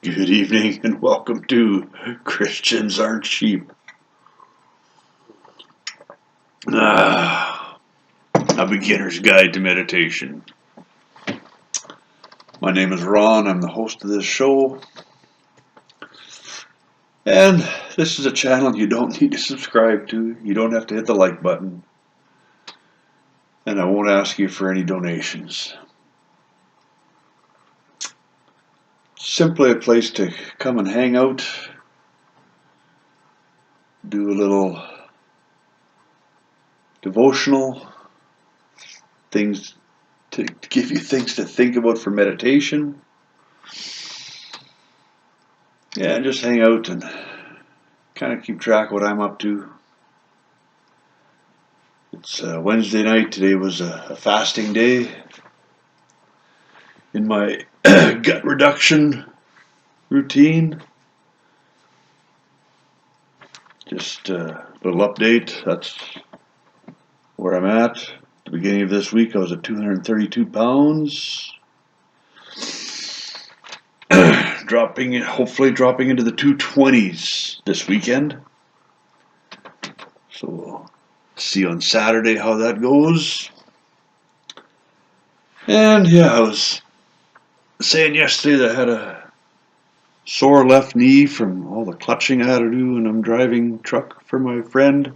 Good evening and welcome to Christians Aren't Sheep. A beginner's guide to meditation. My name is Ron, I'm the host of this show. And this is a channel you don't need to subscribe to. You don't have to hit the like button. And I won't ask you for any donations. Simply a place to come and hang out, do a little devotional, things to give you things to think about for meditation. Yeah, just hang out and kind of keep track of what I'm up to. It's Wednesday night. Today was a fasting day. In my gut reduction routine, just a little update. That's where I'm at. At the beginning of this week, I was at 232 pounds. Hopefully dropping into the 220s this weekend. So we'll see on Saturday how that goes. And yeah, I was saying yesterday that I had a sore left knee from all the clutching I had to do when I'm driving truck for my friend.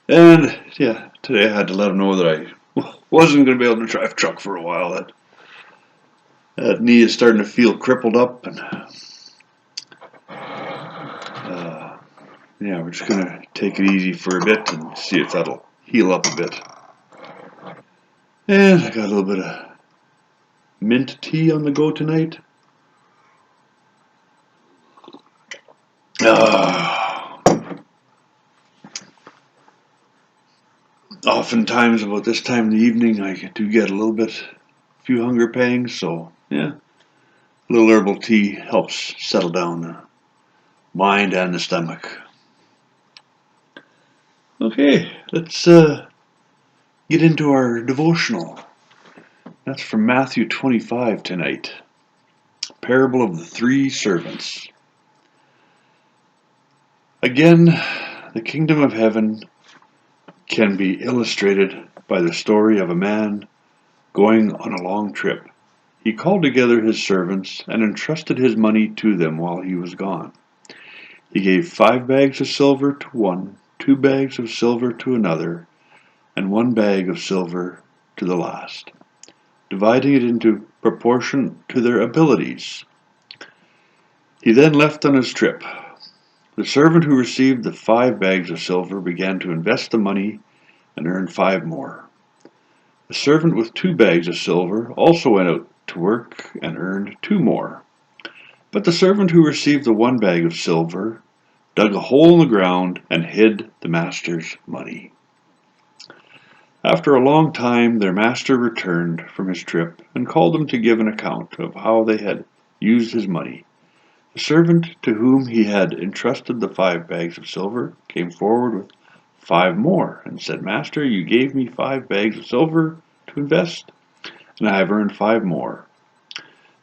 And yeah, today I had to let him know that I wasn't going to be able to drive truck for a while. That knee is starting to feel crippled up, and yeah, we're just going to take it easy for a bit and see if that'll heal up a bit. And I got a little bit of mint tea on the go tonight. Oftentimes about this time in the evening I do get a few hunger pangs, so yeah, a little herbal tea helps settle down the mind and the stomach. Okay, let's get into our devotional. That's from Matthew 25 tonight. Parable of the Three Servants. Again, the kingdom of heaven can be illustrated by the story of a man going on a long trip. He called together his servants and entrusted his money to them while he was gone. He gave 5 bags of silver to one, 2 bags of silver to another, and 1 bag of silver to the last, dividing it into proportion to their abilities. He then left on his trip. The servant who received the 5 bags of silver began to invest the money and earned 5 more. The servant with 2 bags of silver also went out to work and earned 2 more. But the servant who received the 1 bag of silver dug a hole in the ground and hid the master's money. After a long time, their master returned from his trip and called them to give an account of how they had used his money. The servant to whom he had entrusted the 5 bags of silver came forward with 5 more and said, "Master, you gave me 5 bags of silver to invest, and I have earned 5 more."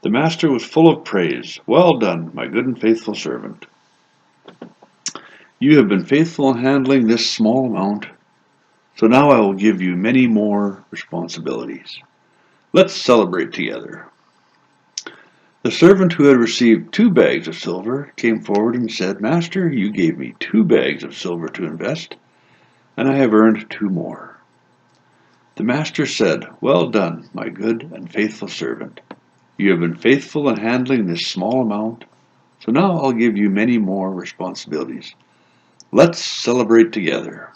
The master was full of praise. "Well done, my good and faithful servant. You have been faithful in handling this small amount, so now I will give you many more responsibilities. Let's celebrate together." The servant who had received 2 bags of silver came forward and said, "Master, you gave me 2 bags of silver to invest, and I have earned 2 more." The master said, "Well done, my good and faithful servant. You have been faithful in handling this small amount, so now I'll give you many more responsibilities. Let's celebrate together."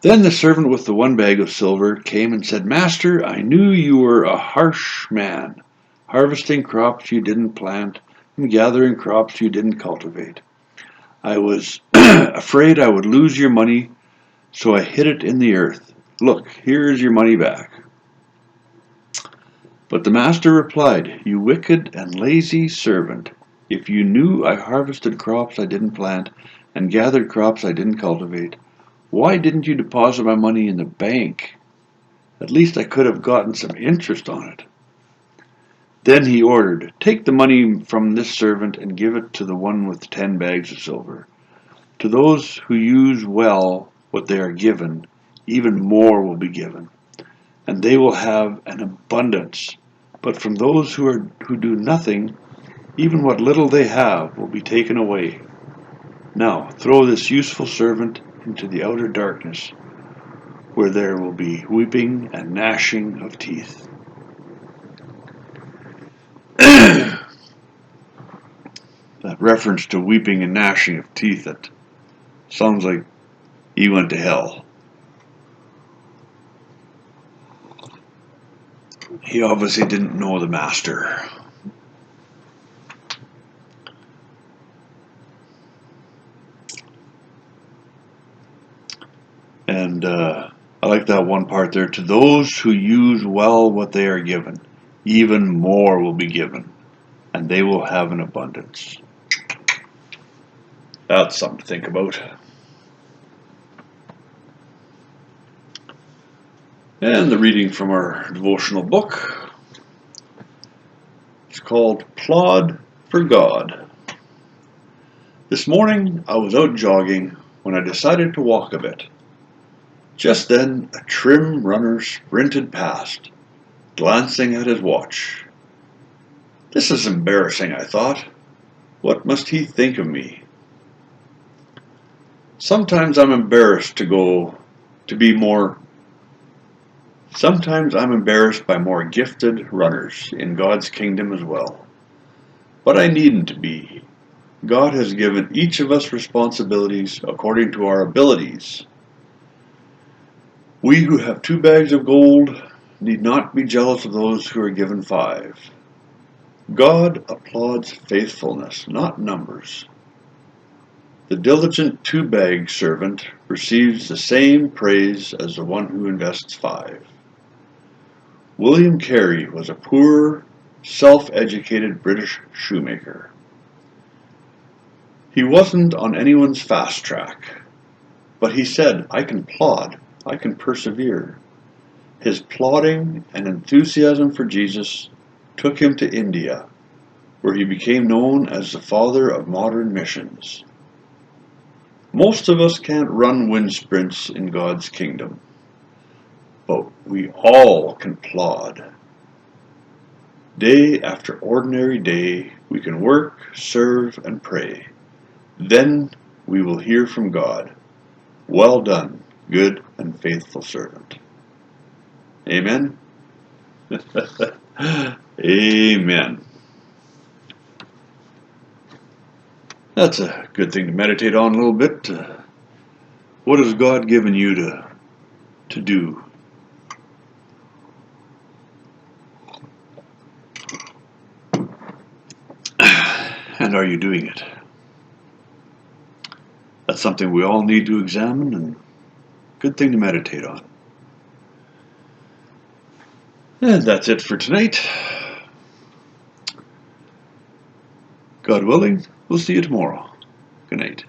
Then the servant with the 1 bag of silver came and said, "Master, I knew you were a harsh man, harvesting crops you didn't plant and gathering crops you didn't cultivate. I was afraid I would lose your money, so I hid it in the earth. Look, here is your money back." But the master replied, "You wicked and lazy servant. If you knew I harvested crops I didn't plant and gathered crops I didn't cultivate, why didn't you deposit my money in the bank? At least I could have gotten some interest on it." Then he ordered, "Take the money from this servant and give it to the one with 10 bags of silver. To those who use well what they are given, even more will be given, and they will have an abundance. But from those who do nothing, even what little they have will be taken away. Now throw this useful servant into the outer darkness, where there will be weeping and gnashing of teeth." That reference to weeping and gnashing of teeth, that sounds like he went to hell. He obviously didn't know the master. And I like that one part there. To those who use well what they are given, even more will be given, and they will have an abundance. That's something to think about. And the reading from our devotional book is called Plod for God. This morning I was out jogging when I decided to walk a bit. Just then a trim runner sprinted past, glancing at his watch. This is embarrassing, I thought. What must he think of me? Sometimes I'm embarrassed by more gifted runners in God's kingdom as well. But I needn't be. God has given each of us responsibilities according to our abilities. We who have 2 bags of gold need not be jealous of those who are given 5. God applauds faithfulness, not numbers. The diligent 2-bag servant receives the same praise as the one who invests 5. William Carey was a poor, self-educated British shoemaker. He wasn't on anyone's fast track, but he said, "I can plod, I can persevere." His plodding and enthusiasm for Jesus took him to India, where he became known as the father of modern missions. Most of us can't run wind sprints in God's kingdom, but we all can plod. Day after ordinary day, we can work, serve, and pray. Then we will hear from God, "Well done, good and faithful servant." Amen? Amen. That's a good thing to meditate on a little bit. What has God given you to do? And are you doing it? That's something we all need to examine, and good thing to meditate on. And that's it for tonight. God willing, we'll see you tomorrow. Good night.